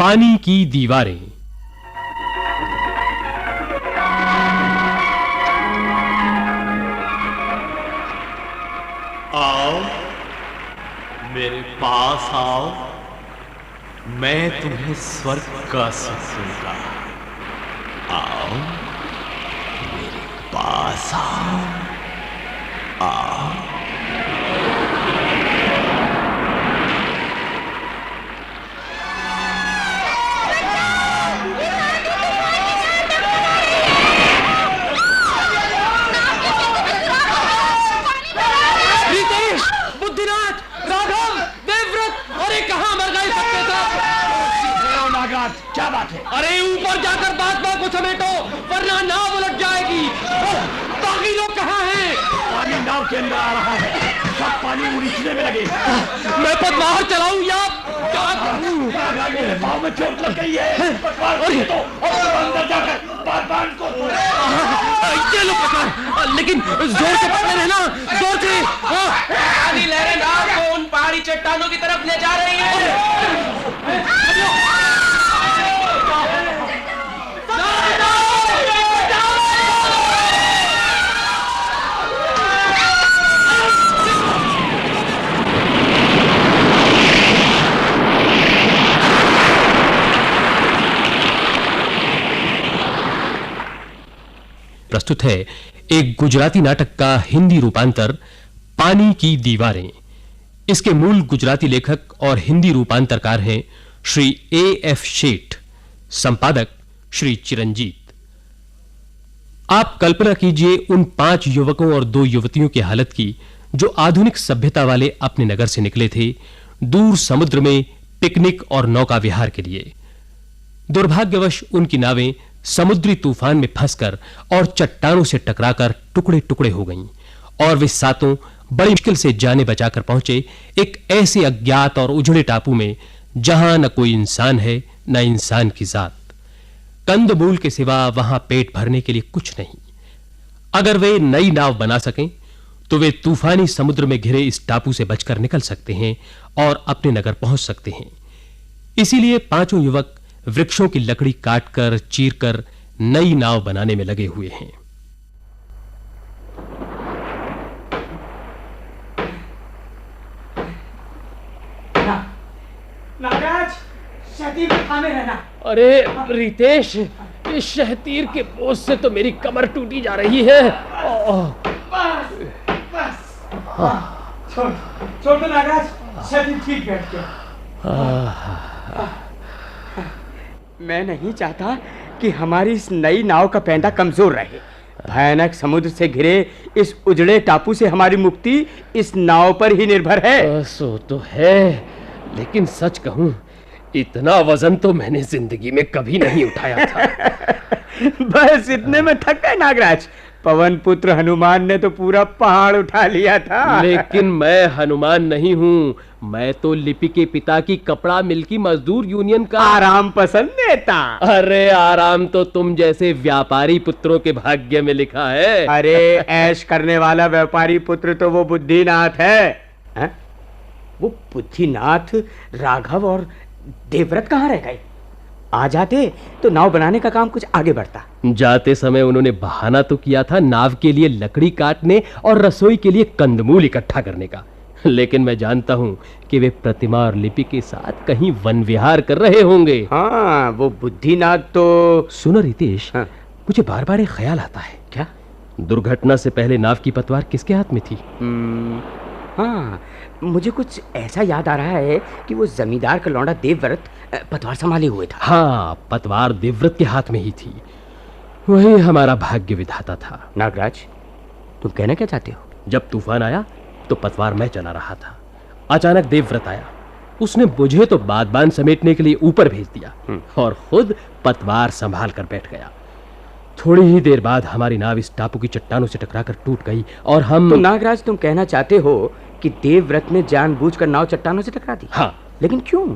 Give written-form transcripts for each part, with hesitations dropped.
पानी की दीवारें। आओ, मेरे पास आओ, मैं तुम्हें स्वर्ग का सुख दूंगा। आओ, मेरे पास आओ, आओ। क्या बात है? अरे ऊपर जाकर बात को समेटो, वरना नाव उलट जाएगी। बाकी लोग कहाँ हैं? पानी नाव के अंदर आ रहा है, सब पानी उड़ीचने में लगे। मैं पतवार चलाऊं या क्या करूं? मेरे पाँव में चोट लग गई है। पतवार तो अंदर जाकर बांध को ये लो पतवार, लेकिन जोर से पकड़े रहना, जोर से। आधी लहरें नाव को उन पहाड़ी चट्टानों की तरफ ले जा रही हैं। प्रस्तुत है एक गुजराती नाटक का हिंदी रूपांतर पानी की दीवारें। इसके मूल गुजराती लेखक और हिंदी रूपांतरकार हैं श्री A.F. शेठ, संपादक श्री चिरंजीत। आप कल्पना कीजिए उन 5 युवकों और 2 युवतियों की हालत की जो आधुनिक सभ्यता वाले अपने नगर से निकले थे दूर समुद्र में पिकनिक और नौका विहार के लिए। दुर्भाग्यवश उनकी नावें समुद्री तूफान में फंसकर और चट्टानों से टकराकर टुकड़े टुकड़े हो गईं और वे सातों बड़ी मुश्किल से जाने बचाकर पहुंचे एक ऐसे अज्ञात और उजड़े टापू में जहां न कोई इंसान है न इंसान की जात। कंदमूल के सिवा वहां पेट भरने के लिए कुछ नहीं। अगर वे नई नाव बना सकें तो वे तूफानी समुद्र में घिरे इस टापू से बचकर निकल सकते हैं और अपने नगर पहुंच सकते हैं। इसीलिए 5 युवक वृक्षों की लकड़ी काटकर चीरकर नई नाव बनाने में लगे हुए हैं। नागराज, शहतीर के थामे रहना। अरे रितेश, इस शहतीर के बोझ से तो मेरी कमर टूटी जा रही है। बस बस, छोड़ दो नागराज, शहतीर ठीक बैठ गया। मैं नहीं चाहता कि हमारी इस नई नाव का पैंदा कमजोर रहे। भयानक समुद्र से घिरे इस उजड़े टापू से हमारी मुक्ति इस नाव पर ही निर्भर है। सो तो है, लेकिन सच कहूं इतना वजन तो मैंने जिंदगी में कभी नहीं उठाया था। बस इतने में थक गए नागराज। पवन पुत्र हनुमान ने तो पूरा पहाड़ उठा लिया था। लेकिन मैं हनुमान नहीं हूँ, मैं तो लिपि के पिता की कपड़ा मिल की मजदूर यूनियन का आराम पसंद नेता। अरे आराम तो तुम जैसे व्यापारी पुत्रों के भाग्य में लिखा है। अरे ऐश करने वाला व्यापारी पुत्र तो वो बुद्धिनाथ है। वो बुद्धिनाथ, राघव और देवव्रत कहाँ रह गए? आ जाते तो नाव बनाने का काम कुछ आगे बढ़ता। जाते समय उन्होंने बहाना तो किया था नाव के लिए लकड़ी काटने और रसोई के लिए कंदमूल इकट्ठा करने का, लेकिन मैं जानता हूं कि वे प्रतिमा और लिपि के साथ कहीं वन विहार कर रहे होंगे। हाँ, वो बुद्धिनाथ तो। सुनो रितेश, हाँ? मुझे बार बार एक ख्याल आता है। क्या? दुर्घटना से पहले नाव की पतवार किसके हाथ में थी? हाँ, मुझे कुछ ऐसा याद आ रहा है कि वो जमींदार का लौंडा देवव्रत पतवार संभाले हुए था। हाँ, पतवार देवव्रत के हाथ में ही थी। वही हमारा भाग्य विधाता था। नागराज, तुम कहना क्या चाहते हो? जब तूफान आया तो पतवार मैं चला रहा था। अचानक देवव्रत आया, उसने मुझे तो बादबान समेटने के लिए ऊपर भेज दिया और खुद पतवार संभाल कर बैठ गया। थोड़ी ही देर बाद हमारी नाव इस टापू की चट्टानों से टकराकर टूट गई और हम। तो नागराज, तुम कहना चाहते हो कि देवव्रत ने जानबूझकर नाव चट्टानों से टकरा दी? हाँ। लेकिन क्यों?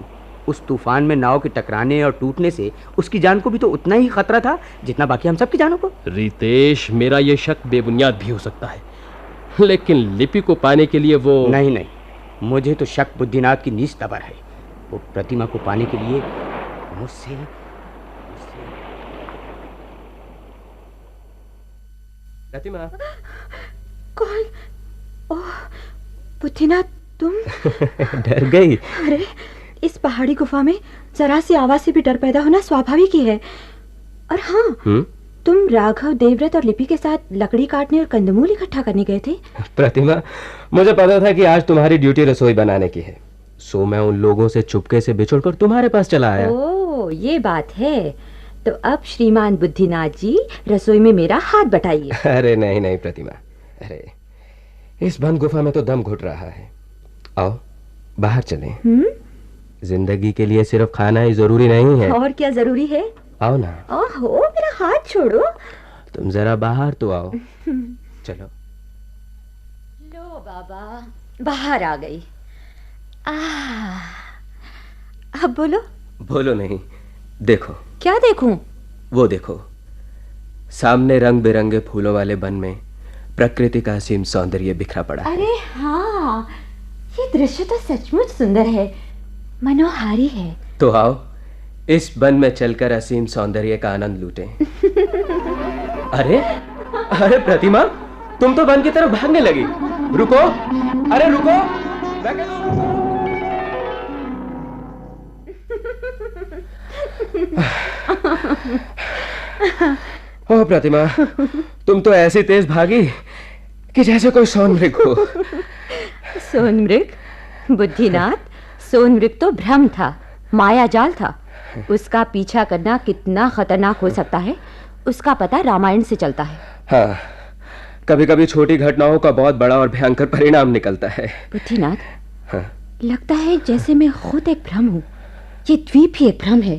उस तूफान में नाव के टकराने और टूटने से उसकी जान को भी तो उतना ही खतरा था जितना बाकी हम सबकी जानों को। रितेश, मेरा यह शक बेबुनियाद भी हो सकता है, लेकिन लिपि को पाने के लिए वो। नहीं, मुझे तो शक बुद्धिनाथ की नीच तबर है। वो प्रतिमा को पाने के लिए मुझसे प्रतिमा। कौन? ओह बुद्धिनाथ, तुम? डर गई? अरे इस पहाड़ी गुफा में जरा सी आवाज से भी डर पैदा होना स्वाभाविक ही है। और हाँ, तुम राघव, देवव्रत और लिपि के साथ लकड़ी काटने और कंदमूल इकट्ठा करने गए थे। प्रतिमा, मुझे पता था कि आज तुम्हारी ड्यूटी रसोई बनाने की है, सो मैं उन लोगों से चुपके से बिछुड़कर तुम्हारे पास चला आया। ओह, ये बात है। तो अब श्रीमान बुद्धिनाथ जी रसोई में मेरा हाथ बटाइए। अरे नहीं नहीं प्रतिमा, अरे इस बंद गुफा में तो दम घुट रहा है। आओ बाहर चलें। जिंदगी के लिए सिर्फ खाना ही जरूरी नहीं है। और क्या जरूरी है? आओ ना। ओहो, मेरा हाथ छोड़ो। तुम जरा बाहर तो आओ। चलो। लो बाबा, बाहर आ गई। अब बोलो। बोलो नहीं, देखो। क्या देखूं? वो देखो, सामने रंग बिरंगे फूलों वाले वन में प्रकृति का असीम सौंदर्य बिखरा पड़ा है। अरे हाँ, ये दृश्य तो सचमुच सुंदर है, मनोहारी है। तो आओ इस वन में चलकर असीम सौंदर्य का आनंद लूटें। अरे अरे प्रतिमा, तुम तो वन की तरफ भागने लगी। रुको, अरे रुको, मैं कहता हूं रुको। ओ प्रतिमा, तुम तो ऐसी तेज भागी कि जैसे कोई सोनमृग हो। सोनमृग? बुद्धिनाथ, सोनमृग तो भ्रम था, माया जाल था। उसका पीछा करना कितना खतरनाक हो सकता है, उसका पता रामायण से चलता है। हाँ, कभी कभी छोटी घटनाओं का बहुत बड़ा और भयंकर परिणाम निकलता है। बुद्धिनाथ, हाँ? लगता है जैसे मैं खुद एक भ्रम हूँ, ये द्वीप ही एक भ्रम है।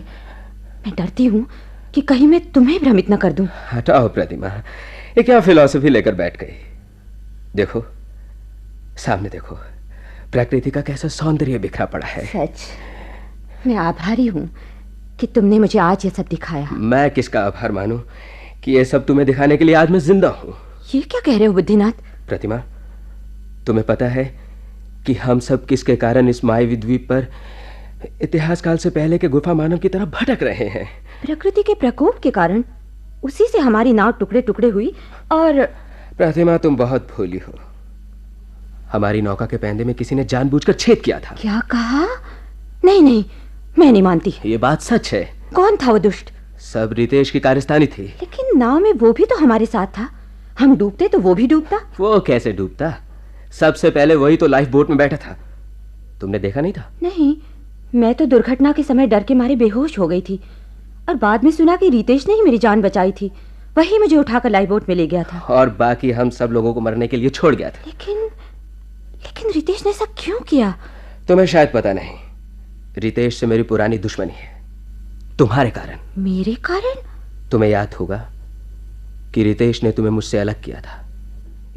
मैं डरती हूँ कि कहीं मैं तुम्हें भ्रमित न कर दूं। हटाओ प्रतिमा, ये क्या फिलॉसफी लेकर बैठ गई। देखो सामने देखो, प्रकृति का कैसा सौंदर्य बिखरा पड़ा है। सच, मैं आभारी हूँ कि तुमने मुझे आज ये सब दिखाया। मैं किसका आभार मानूं कि ये सब तुम्हें दिखाने के लिए आज मैं जिंदा हूँ। ये क्या कह रहे हो बुद्धिनाथ? प्रतिमा, तुम्हें पता है कि हम सब किसके कारण इस मायावी द्वीप पर इतिहास काल से पहले के गुफा मानव की तरह भटक रहे हैं? प्रकृति के प्रकोप के कारण। उसी से हमारी नाव टुकड़े टुकड़े हुई। और प्रतिमा, तुम बहुत भोली हो। हमारी नौका के पैंदे में किसी ने जानबूझकर छेद किया था। क्या कहा? नहीं नहीं, मैं नहीं मानती। ये बात सच है। कौन था वो दुष्ट? सब रितेश की कारस्तानी थी। लेकिन नाव में वो भी तो हमारे साथ था। हम डूबते तो वो भी डूबता। वो कैसे डूबता? सबसे पहले वही तो लाइफ बोट में बैठा था। तुमने देखा नहीं था? नहीं, मैं तो दुर्घटना के समय डर के मारे बेहोश हो गई थी, और बाद में सुना कि रितेश ने ही मेरी जान बचाई थी। वही मुझे उठाकर लाइफ बोट में ले गया था। और बाकी हम सब लोगों को मरने के लिए छोड़ गया था। लेकिन रितेश ने ऐसा क्यों किया? तुम्हें शायद पता नहीं, रितेश से मेरी पुरानी दुश्मनी है, तुम्हारे कारण। मेरे कारण? तुम्हें याद होगा कि रितेश ने तुम्हें मुझसे अलग किया था,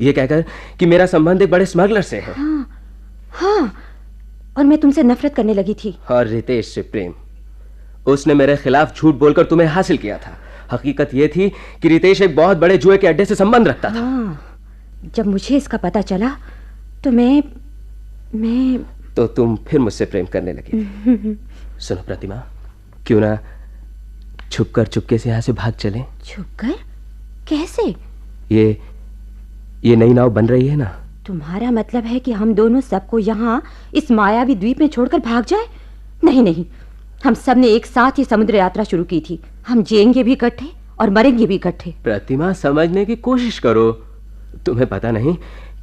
ये कहकर कि मेरा संबंध एक बड़े स्मगलर से है। हाँ, और मैं तुमसे नफरत करने लगी थी। और रितेश से प्रेम। उसने मेरे खिलाफ झूठ बोलकर तुम्हें हासिल किया था। हकीकत यह थी कि रितेश एक बहुत बड़े जुए के अड्डे से संबंध रखता था। जब मुझे इसका पता चला तो मैं तो तुम फिर मुझसे प्रेम करने लगी। सुनो प्रतिमा, क्यों ना छुपकर चुपके से यहाँ से भाग चलें? छुपकर? कैसे? ये नई नाव बन रही है ना। तुम्हारा मतलब है कि हम दोनों सबको यहाँ इस मायावी द्वीप में छोड़कर भाग जाए? नहीं नहीं, हम सब ने एक साथ ये समुद्र यात्रा शुरू की थी। हम जिएंगे भी इकट्ठे और मरेंगे भी इकट्ठे। प्रतिमा, समझने की कोशिश करो। तुम्हें पता नहीं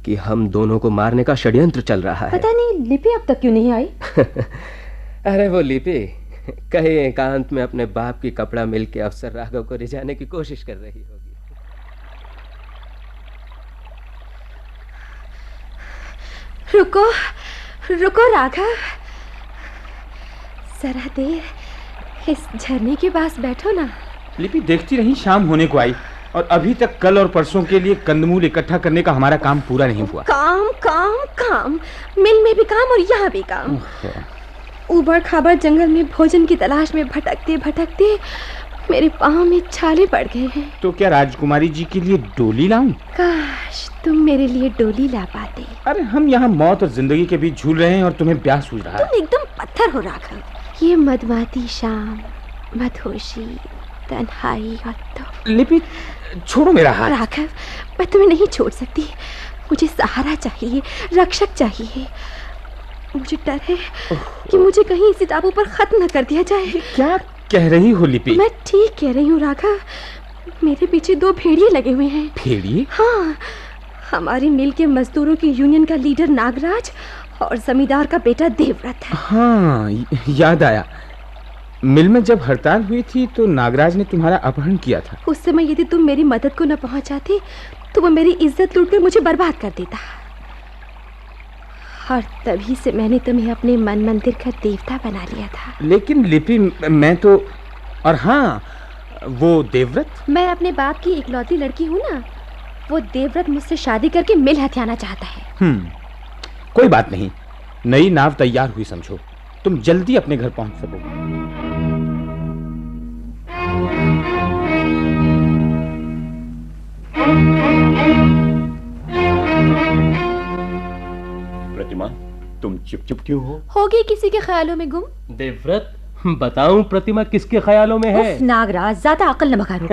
कि हम दोनों को मारने का षड्यंत्र चल रहा है। पता नहीं लिपि अब तक क्यों नहीं आई। अरे वो लिपि कहीं एकांत में अपने बाप की कपड़ा मिल के अफसर राघव को रिझाने की कोशिश कर रही होगी। रुको रुको राघव, जरा देर इस झरने के पास बैठो ना। लिपि देखती रही, शाम होने को आई और अभी तक कल और परसों के लिए कंदमूल इकट्ठा करने का हमारा काम पूरा नहीं हुआ। काम काम काम, मिल में भी काम और यहाँ भी काम। ऊबड़ खाबड़ जंगल में भोजन की तलाश में भटकते भटकते मेरे पाँव में छाले पड़ गए हैं। तो क्या राजकुमारी जी के लिए डोली लाऊं? काश तुम मेरे लिए डोली ला पाते। अरे हम यहाँ मौत और जिंदगी के बीच झूल रहे हैं और तुम्हें प्यास सूझ रहा है। तुम एकदम पत्थर हो राघव। ये मधुमाती शाम मदहोशी, तन्हाई और दुख। लिपि, छोड़ो मेरा हाथ। राघव, मैं तुम्हें नहीं छोड़ सकती। मुझे सहारा चाहिए, रक्षक चाहिए। मुझे डर है कि मुझे कहीं इसी टापू पर खत्म न कर दिया जाए। क्या कह रही हो लिपि? मैं ठीक कह रही हूँ राघव। मेरे पीछे 2 भेड़िए लगे हुए हैं। भेड़िए? हाँ, हमारी मिल के मजदूरों की यूनियन का लीडर नागराज और जमींदार का बेटा देवव्रत है। हाँ, याद आया। मिल में जब हड़ताल हुई थी तो नागराज ने तुम्हारा अपहरण किया था। उस समय यदि तुम मेरी मदद को न पहुंचाते तो वो मेरी इज्जत लूटकर मुझे बर्बाद कर देता। और तभी से मैंने तुम्हें अपने मन मंदिर का देवता बना लिया था। लेकिन लिपि, मैं तो... और हाँ, वो देवव्रत? मैं अपने बाप की इकलौती लड़की हूँ ना। वो देवव्रत मुझसे शादी करके मिल हथियाना चाहता है। कोई बात नहीं, नई नाव तैयार हुई समझो। तुम जल्दी अपने घर पहुंच सकोगे। प्रतिमा, तुम चुप क्यों हो? होगी किसी के ख्यालों में गुम। देवव्रत, बताऊं प्रतिमा किसके ख्यालों में है? उफ, नागराज, ज्यादा अकल न बखारो।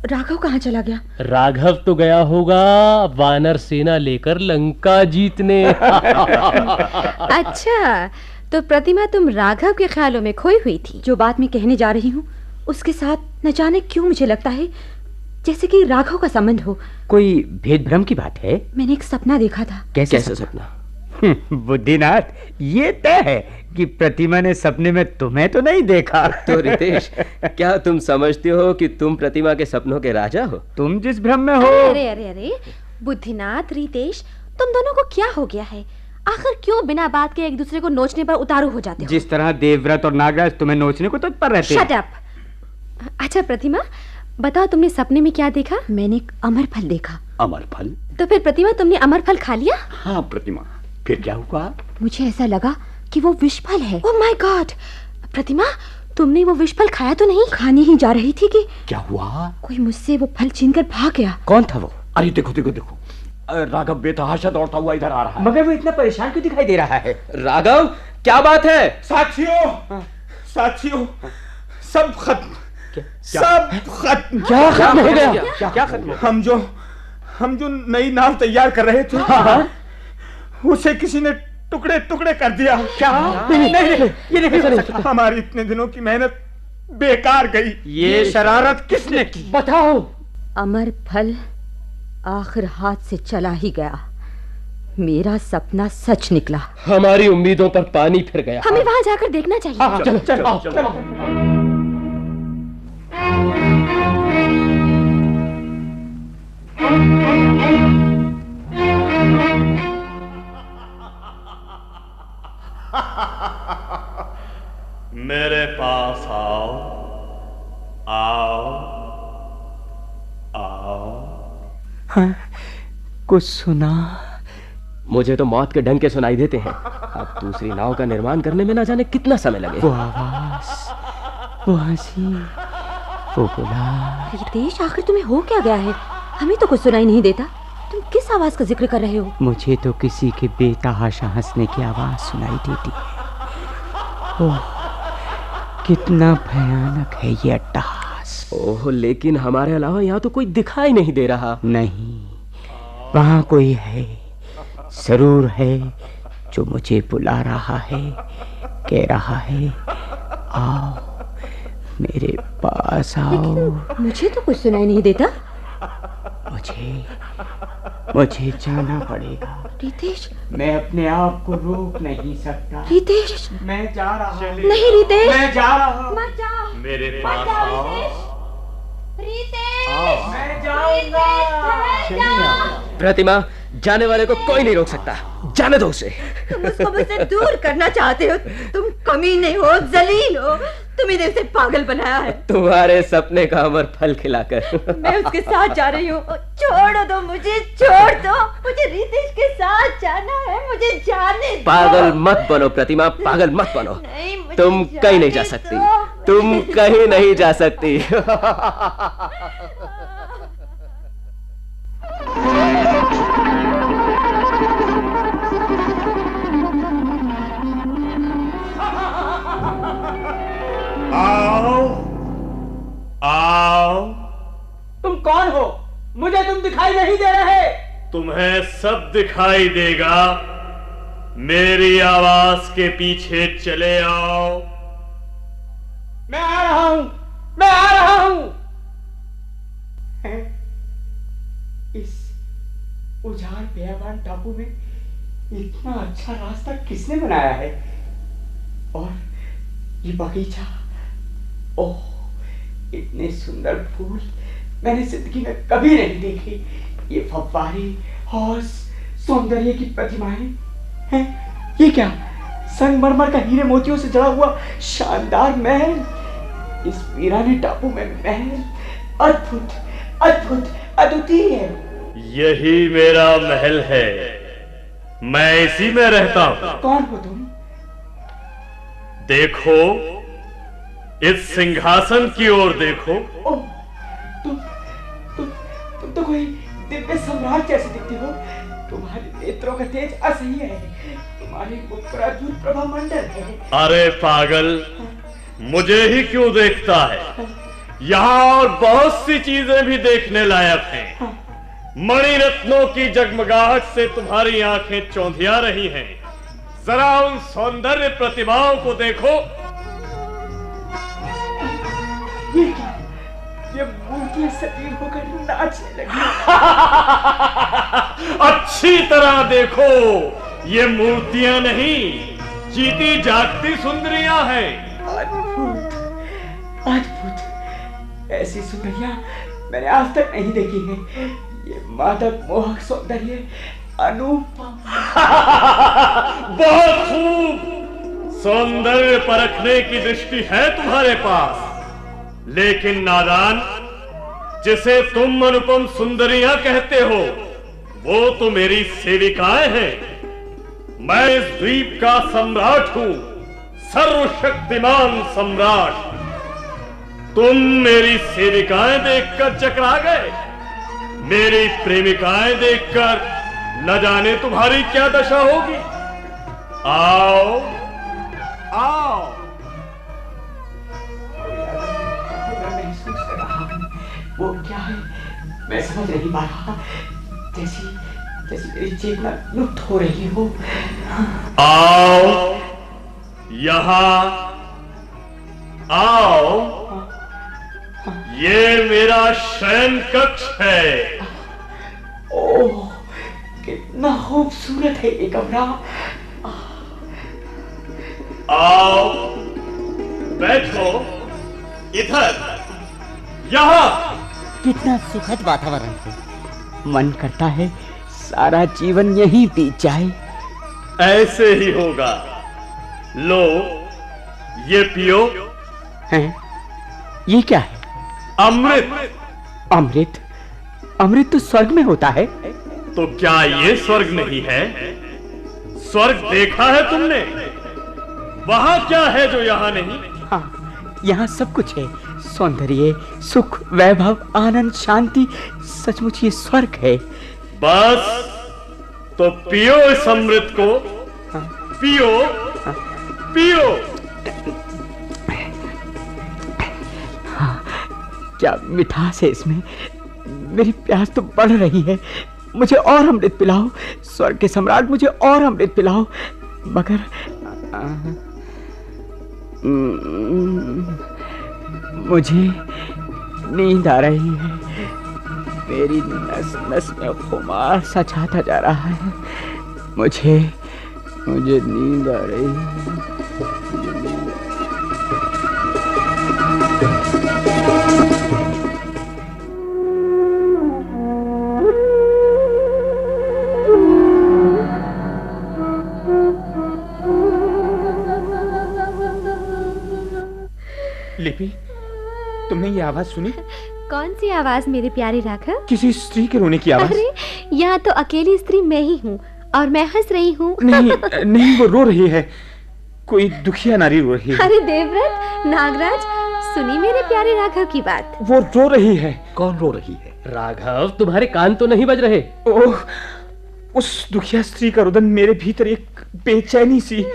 राघव कहाँ चला गया? राघव तो गया होगा वानर सेना लेकर लंका जीतने। अच्छा, तो प्रतिमा तुम राघव के ख्यालों में खोई हुई थी। जो बात मैं कहने जा रही हूँ उसके साथ न जाने क्यों मुझे लगता है जैसे कि राघव का संबंध हो। कोई भेद भ्रम की बात है? मैंने एक सपना देखा था। कैसा सपना? बुद्धिनाथ, ये तय है कि प्रतिमा ने सपने में तुम्हें तो नहीं देखा। तो रितेश, क्या तुम समझते हो कि तुम प्रतिमा के सपनों के राजा हो? तुम जिस भ्रम में हो। अरे अरे अरे, बुद्धिनाथ, रितेश, तुम दोनों को क्या हो गया है? आखिर क्यों बिना बात के एक दूसरे को नोचने पर उतारू हो जाते हो? जिस तरह देवव्रत और नागराज तुम्हें नोचने को तत्पर रहते हैं। Shut up. अच्छा प्रतिमा, बताओ तुमने सपने में क्या देखा? मैंने एक अमर फल देखा। अमर फल? तो फिर प्रतिमा तुमने अमर फल खा लिया? हाँ प्रतिमा, फिर क्या हुआ? मुझे ऐसा लगा कि वो विष फल है। Oh my God! प्रतिमा, तुमने वो विष फल खाया तो नहीं? खाने ही जा रही थी कि क्या हुआ? कोई मुझसे वो फल छीनकर भाग गया। कौन था वो? अरे देखो देखो देखो, राघव बेतहाशा दौड़ता हुआ इधर आ रहा है। मगर वो इतना परेशान क्यों दिखाई दे रहा है? राघव, क्या बात है? साथियों, साथियों, सब खत्म, सब खत्म। क्या खत्म हो गया? क्या खत्म? हम जो नई नाव तैयार कर रहे थे, उसे किसी ने टुकड़े टुकड़े कर दिया। क्या? नहीं, ये नहीं कर सकता। हमारी इतने दिनों की मेहनत बेकार गई। ये शरारत किसने की? बताओ। अमर फल आखिर हाथ से चला ही गया। मेरा सपना सच निकला। हमारी उम्मीदों पर पानी फिर गया। हमें वहां जाकर देखना चाहिए। चलो चलो चलो। मेरे पास आओ, आओ, आओ। हाँ, कुछ सुना? मुझे तो मौत के डंके सुनाई देते हैं। अब दूसरी नाव का निर्माण करने में ना जाने कितना समय लगे। वो आवाज, वो हंसी, वो गुलाब। रितेश, आखिर तुम्हें हो क्या गया है? हमें तो कुछ सुनाई नहीं देता। तुम किस आवाज का जिक्र कर रहे हो? मुझे तो किसी के बेतहाशा हंसने की आवाज सुनाई देती है। ओह, कितना भयानक है ये अट्टहास। ओह, लेकिन हमारे अलावा यहाँ तो कोई दिखाई नहीं दे रहा। नहीं, वहां कोई है, जरूर है, जो मुझे बुला रहा है, कह रहा है, आओ मेरे पास आओ। मुझे तो कुछ सुनाई नहीं देता। मुझे जाना पड़ेगा। रितेश, मैं अपने आप को रोक नहीं सकता। रितेश, मैं जा रहा हूँ। नहीं रितेश, मैं जा रहा हूँ। मत जाओ। मेरे पास आओ। रितेश, मैं जाऊंगा। प्रतिमा, जाने वाले को कोई नहीं रोक सकता। जाने दो उसे। तुम उसको मुझसे दूर करना चाहते हो। तुम कमीने हो, जलील हो। तुमने उसे पागल बनाया है। तुम्हारे सपने का अमर फल खिलाकर। मैं उसके साथ जा रही हूँ। छोड़ दो मुझे, छोड़ दो। मुझे रितेश के साथ जाना है। मुझे जाने दो। पागल मत बनो प्रतिमा, पागल मत बनो। नहीं, मुझे तुम कहीं नहीं जा जाने सकती। दो। तुम कहीं नहीं जा सकती। आओ, मुझे तुम दिखाई नहीं दे रहे। तुम्हें सब दिखाई देगा। मेरी आवाज के पीछे चले आओ। मैं आ रहा हूं, मैं आ रहा हूं। इस उजाड़ बेयाबान टापू में इतना अच्छा रास्ता किसने बनाया है? और ये बगीचा, ओह, इतने सुंदर फूल मैंने जिंदगी में कभी नहीं देखे। ये फव्वारे और सौंदर्य की प्रतिमाएं हैं। ये क्या? संगमरमर का हीरे मोतियों से जड़ा हुआ शानदार महल। इस वीराने टापू में महल अद्भुत, अद्भुत, अद्वितीय है। यही मेरा महल है, मैं इसी में रहता हूं। कौन हो तुम? देखो, इस सिंहासन की ओर देखो। ओह, तुम तो कोई दिव्य सम्राट जैसे दिखते हो। तुम्हारे नेत्रों का तेज असह्य है। तुम्हारी मुख पर अद्भुत प्रभामंडल है। अरे पागल, मुझे ही क्यों देखता है? यहाँ और बहुत सी चीजें भी देखने लायक हैं। मणिरत्नों की जगमगाहट से तुम्हारी आंखें चौंधिया रही हैं। जरा उन सौंदर्य प्रतिभाओं को देखो। ये क्या? ये मूर्तियां सजीव होकर नाचने लगी। अच्छी तरह देखो, ये मूर्तियां नहीं, जीती जागती सुंदरियां हैं। अद्भुत, अद्भुत, ऐसी सुंदरियां मैंने आज तक नहीं देखी है। ये मादक मोहक सौंदर्य अनुपम। बहुत खूब, सौंदर्य परखने की दृष्टि है तुम्हारे पास, लेकिन नादान, जिसे तुम अनुपम सुंदरियां कहते हो, वो तो मेरी सेविकाएं हैं। मैं इस द्वीप का सम्राट हूं, सर्वशक्तिमान सम्राट। तुम मेरी सेविकाएं देखकर चकरा गए। मेरी प्रेमिकाएं देखकर न जाने तुम्हारी क्या दशा होगी। आओ, आओ। वो क्या है मैं समझ नहीं पा रहा। जैसी मेरी चेतना लुप्त हो रही हो। आओ, यहाँ आओ। ये मेरा शयन कक्ष है। ओह, कितना खूबसूरत है ये कमरा। आओ, बैठो इधर, यहाँ। कितना सुखद वातावरण है। मन करता है सारा जीवन यहीं बीत जाए। ऐसे ही होगा। लो, ये पियो। हैं? ये क्या है? अमृत। अमृत? अमृत तो स्वर्ग में होता है। तो क्या ये स्वर्ग नहीं है? स्वर्ग देखा है तुमने? वहां क्या है जो यहाँ नहीं? हाँ, यहाँ सब कुछ है। सौंदर्य, सुख, वैभव, आनंद, शांति। सचमुच ये स्वर्ग है। बस, तो पियो इस अमृत को। पियो, पियो। हाँ, क्या मिठास है इसमें। मेरी प्यास तो बढ़ रही है। मुझे और अमृत पिलाओ। स्वर्ग के सम्राट, मुझे और अमृत पिलाओ। मगर मुझे नींद आ रही है। मेरी नस नस में खुमार सा छाता जा रहा है। मुझे नींद आ रही है। लिपि, तुमने ये आवाज सुनी? कौन सी आवाज मेरे प्यारे राघव? किसी स्त्री के रोने की आवाज। अरे, यहाँ तो अकेली स्त्री मैं ही हूँ और मैं हंस रही हूँ। नहीं, वो रो रही है। कोई दुखिया नारी रो रही है। अरे देवव्रत, नागराज, सुनी मेरे प्यारे राघव की बात। वो रो रही है। कौन रो रही है? राघव, तुम्हारे कान तो नहीं बज रहे? ओह, उस दुखिया स्त्री का रुदन मेरे भीतर एक बेचैनी सी,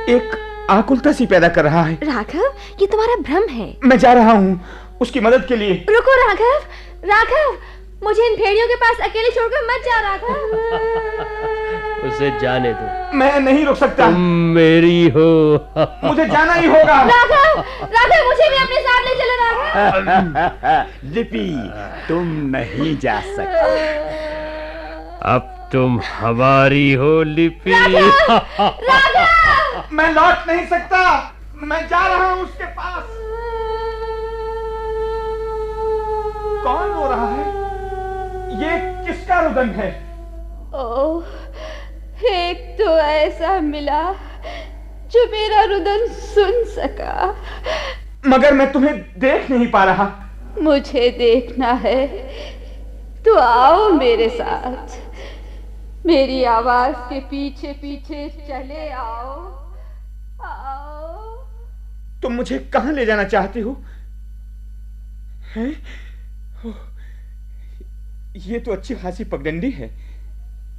एक आकुलता सी पैदा कर रहा है। राघव, ये तुम्हारा भ्रम है। मैं जा रहा हूँ उसकी मदद के लिए। रुको राघव, राघव, मुझे इन भेड़ियों के पास अकेले छोड़कर मत जा रहा था। उसे जाने दो। मैं नहीं रुक सकता। तुम मेरी हो। मुझे जाना ही होगा। राघव, राघव मुझे भी अपने साथ ले चलो राघव। लिपि, तुम नहीं जा सकते। अब तुम हमारी हो लिपि। राघव! मैं लौट नहीं सकता। मैं जा रहा हूं उसके पास। कौन रो रहा है? ये किसका रुदन है? ओह, एक तो ऐसा मिला जो मेरा रुदन सुन सका। मगर मैं तुम्हें देख नहीं पा रहा। मुझे देखना है तो आओ मेरे साथ, मेरी आवाज के पीछे पीछे चले आओ। आओ। तुम मुझे कहां ले जाना चाहती हो? हैं? ओह, ये तो अच्छी खासी पगडंडी है।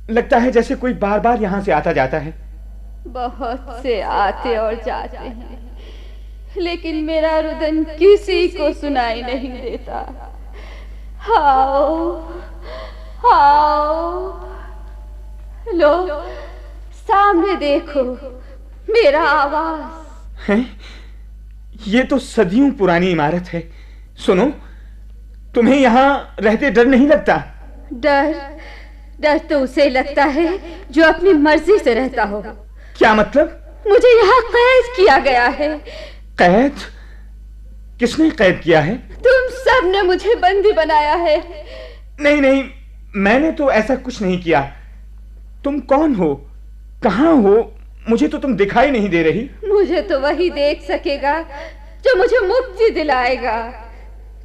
लगता है जैसे कोई बार बार यहां से आता जाता है। बहुत से आते और जाते हैं, लेकिन मेरा रुदन किसी को सुनाई नहीं देता। आओ, आओ। लो, सामने देखो मेरा आवाज। हैं? ये तो सदियों पुरानी इमारत है। सुनो, तुम्हें यहां रहते डर नहीं लगता? डर? डर तो उसे लगता है जो अपनी मर्जी से रहता हो। क्या मतलब? मुझे यहाँ कैद किया गया है। कैद? किसने कैद किया है? तुम सब ने मुझे बंदी बनाया है। नहीं नहीं, मैंने तो ऐसा कुछ नहीं किया। तुम कौन हो? कहाँ हो? मुझे तो तुम दिखाई नहीं दे रही। मुझे तो वही देख सकेगा जो मुझे मुक्ति दिलाएगा।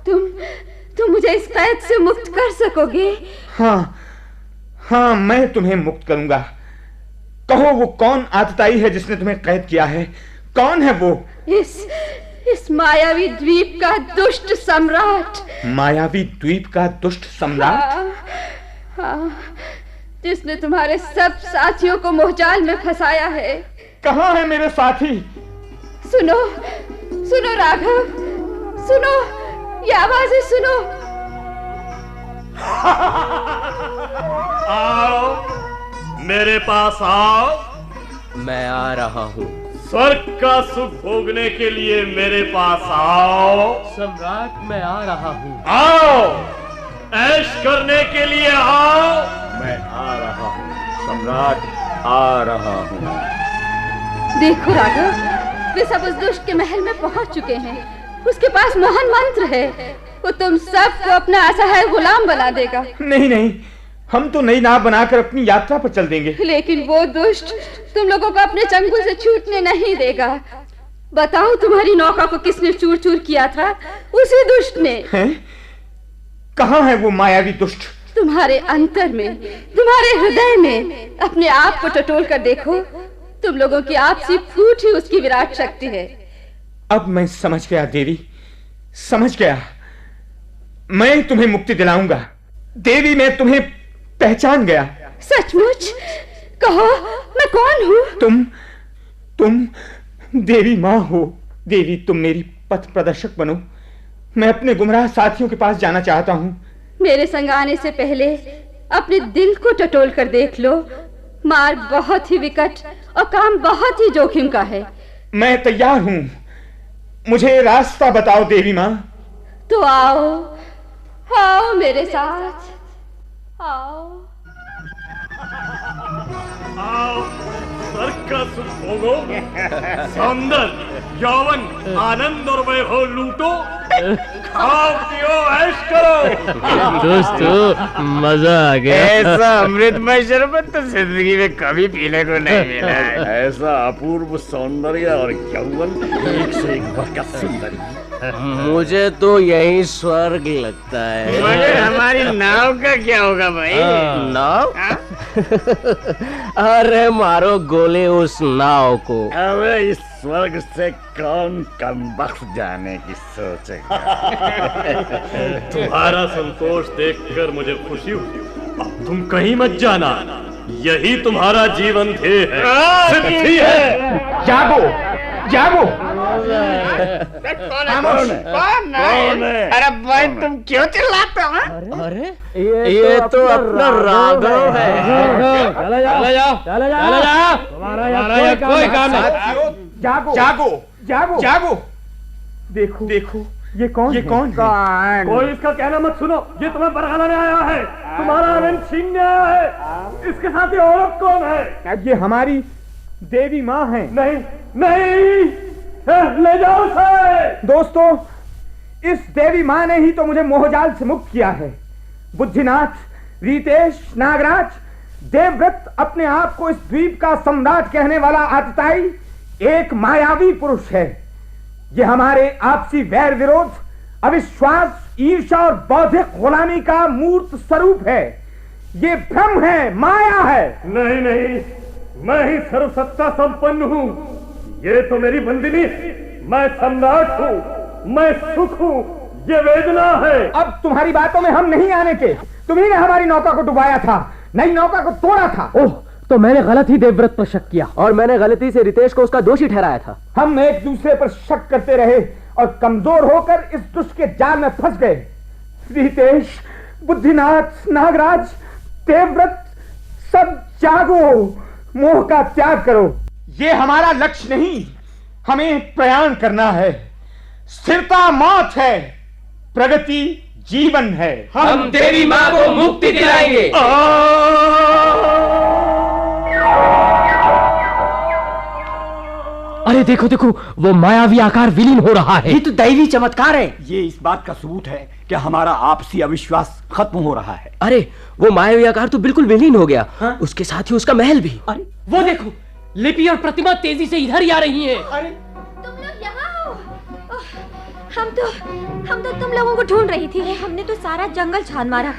तुम मुझे इस कैद से मुक्त कर सकोगे? हाँ, मैं तुम्हें मुक्त करूंगा। कहो, वो कौन आतताई है जिसने तुम्हें कैद किया है? कौन है वो? इस मायावी द्वीप का दुष्ट सम्राट। मायावी द्वीप का दुष्ट सम्राट? हाँ, जिसने तुम्हारे सब साथियों को मोहजाल में फंसाया है। कहाँ है मेरे साथी? सुनो, सुनो राघव, सुनो, ये आवाजें सुनो। आओ, मेरे पास आओ। मैं आ रहा हूँ। स्वर्ग का सुख भोगने के लिए मेरे पास आओ। सम्राट, मैं आ रहा हूँ। आओ, ऐश करने के लिए आओ। मैं आ रहा हूँ सम्राट, आ रहा हूँ। देखो राघव, वे सब उस दुष्ट के महल में पहुंच चुके हैं। उसके पास मोहन मंत्र है। वो तुम सबको अपना असहाय गुलाम बना देगा। नहीं नहीं, हम तो नई नाव बनाकर अपनी यात्रा पर चल देंगे। लेकिन वो दुष्ट तुम लोगों को अपने चंगुल से छूटने नहीं देगा। बताओ, तुम्हारी नौका को किसने चूर चूर किया था? उसी दुष्ट ने। हैं? कहाँ है वो मायावी दुष्ट? तुम्हारे अंतर में, तुम्हारे हृदय में। अपने आप को टटोल कर देखो। तुम लोगों की आपसी फूट ही उसकी विराट शक्ति है। अब मैं समझ गया देवी, समझ गया। मैं तुम्हें मुक्ति दिलाऊंगा। देवी, मैं तुम्हें पहचान गया। सचमुच? कहो, मैं कौन हूँ? तुम देवी माँ हो। देवी, तुम मेरी पथ प्रदर्शक बनो। मैं अपने गुमराह साथियों के पास जाना चाहता हूँ। मेरे संग आने से पहले अपने दिल को टटोल कर देख लो। मार्ग बहुत ही विकट और काम बहुत ही जोखिम का है। मैं तैयार हूँ। मुझे रास्ता बताओ देवी माँ। तो आओ, आओ मेरे साथ, आओ। आओ, स्वर्ग का सुख भोगो। सौंदर्य, यौवन, आनंद और वैभव लूटो। खाओ पियो, ऐश करो। दोस्तों, मजा आ गया। ऐसा अमृतमय शरबत तो जिंदगी में कभी पीने को नहीं मिला है। ऐसा अपूर्व सौंदर्य और यौवन, एक से एक बढ़कर सुंदर। मुझे तो यही स्वर्ग लगता है। मगर हमारी नाव का क्या होगा भाई? नाव? अरे मारो गोले उस नाव को। अबे इस स्वर्ग से कौन कमबख्त जाने की सोचेगा? तुम्हारा संतोष देखकर मुझे खुशी हुई। अब तुम कहीं मत जाना, यही तुम्हारा जीवन ध्येय है, सिद्धि है। जागो, जागो। कौन है? अरे भाई तुम क्यों चिल्लाते हो? अरे ये तो अपना राघव है। चले जाओ तुम्हारा कोई काम नहीं। साथियों, जागो जागो जागो जागो। देखो देखो ये कौन है? कोई इसका कहना मत सुनो, ये तुम्हें बरगलाने आया है, तुम्हारा आनंद छीनने आया है। इसके साथ ये औरत कौन है? ये हमारी देवी माँ है। नहीं नहीं, ले जाओ उसे। दोस्तों, इस देवी माँ ने ही तो मुझे मोहजाल से मुक्त किया है। बुद्धिनाथ, रितेश, नागराज, देवव्रत अपने आप को इस द्वीप का सम्राट कहने वाला आतताई एक मायावी पुरुष है। ये हमारे आपसी वैर विरोध, अविश्वास, ईर्ष्या और बौद्धिक गुलामी का मूर्त स्वरूप है। ये भ्रम है, माया है। नहीं नहीं, मैं ही सर्वसत्ता संपन्न हूँ। ये तो मेरी बंदिनी, मैं सम्राट हूँ, मैं सुख हूँ, ये वेदना है। अब तुम्हारी बातों में हम नहीं आने के। तुम्ही ने हमारी नौका को डुबाया था, नई नौका को तोड़ा था। ओह, तो मैंने गलत ही देवव्रत पर शक किया और मैंने गलती से रितेश को उसका दोषी ठहराया था। हम एक दूसरे पर शक करते रहे और कमजोर होकर इस दुष्ट के जाल में फंस गए। रितेश, बुद्धिनाथ, नागराज, देवव्रत, सब जागो, मोह का त्याग करो। ये हमारा लक्ष्य नहीं, हमें प्रयाण करना है। स्थिरता मौत है, प्रगति जीवन है। हम देवी माँ को मुक्ति दिलाएंगे। अरे देखो देखो, वो मायावी आकार विलीन हो रहा है। ये तो दैवी चमत्कार है। ये इस बात का सबूत है कि हमारा आपसी अविश्वास खत्म हो रहा है। अरे वो मायावी आकार तो बिल्कुल विलीन हो गया। उसके साथ ही उसका महल भी। अरे वो देखो, लिपि और प्रतिमा तेजी से इधर ही आ रही हैं। अरे तुम लोग यहाँ हो? हम तो तुम लोगों को ढूंढ रही थी। हमने तो सारा जंगल छान मारा,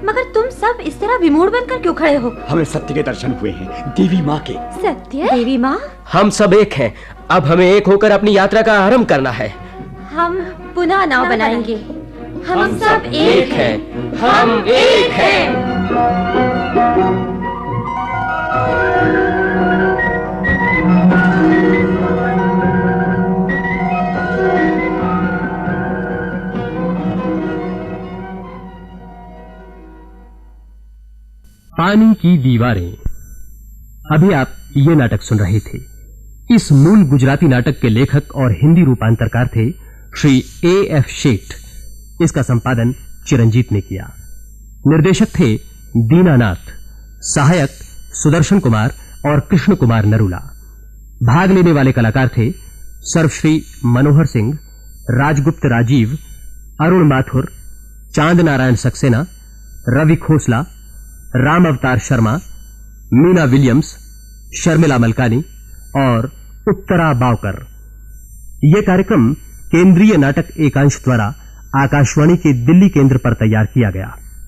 मगर तुम सब इस तरह विमूढ़ बनकर क्यों खड़े हो? हमें सत्य के दर्शन हुए हैं, देवी माँ के। सत्य? देवी माँ, हम सब एक हैं। अब हमें एक होकर अपनी यात्रा का आरंभ करना है। हम पुनः नाव बनाएंगे। हम सब एक हैं, हम एक हैं। पानी की दीवारें। अभी आप ये नाटक सुन रहे थे। इस मूल गुजराती नाटक के लेखक और हिंदी रूपांतरकार थे श्री A.F. शेठ। इसका संपादन चिरंजीत ने किया। निर्देशक थे दीनानाथ, सहायक सुदर्शन कुमार और कृष्ण कुमार नरूला। भाग लेने वाले कलाकार थे सर्वश्री मनोहर सिंह, राजगुप्त राजीव, अरुण माथुर, चांद नारायण सक्सेना, रवि खोसला, राम अवतार शर्मा, मीना विलियम्स, शर्मिला मलकानी और उत्तरा बावकर। यह कार्यक्रम केंद्रीय नाटक एकांश द्वारा आकाशवाणी के दिल्ली केंद्र पर तैयार किया गया।